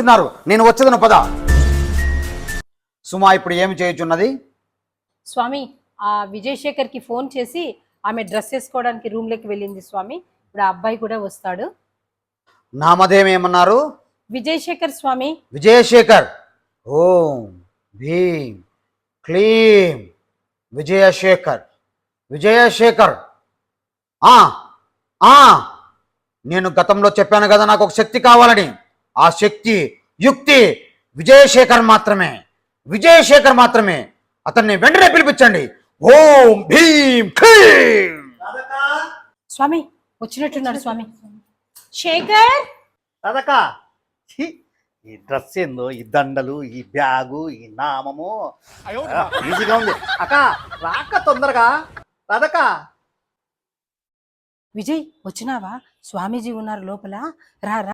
నేను వచ్చేదను పద. సుమా ఇప్పుడు ఏమి చేయుచున్నది? స్వామి ఆ విజయశేఖర్కి ఫోన్ చేసి ఆమె డ్రెస్ వేసుకోవడానికి రూమ్లోకి వెళ్ళింది స్వామి. ఇప్పుడు ఆ అబ్బాయి కూడా వస్తాడు. నామధేయం ఏమన్నారు? విజయశేఖర్ స్వామి. విజయశేఖర్. ఓం భీం క్లీం విజయశేఖర్. విజయశేఖర్. నేను గతంలో చెప్పాను కదా నాకు ఒక శక్తి కావాలని. ఆ శక్తి యుక్తి విజయశేఖర్ మాత్రమే. విజయశేఖర్ మాత్రమే. అతన్ని వెంటనే పిలిపించండి. ఓం భీం క్లీం. స్వామి వచ్చినట్టున్నాడు స్వామి. శేఖర్. రాధక, ఈ డ్రెస్ ఏందో, ఈ దండలు, ఈ బ్యాగు, ఈ నామము ఈజీగా ఉంది. అక్క రాక తొందరగా. రాధక. విజయ్ వచ్చినావా? స్వామీజీ ఉన్నారు లోపల. రా రా.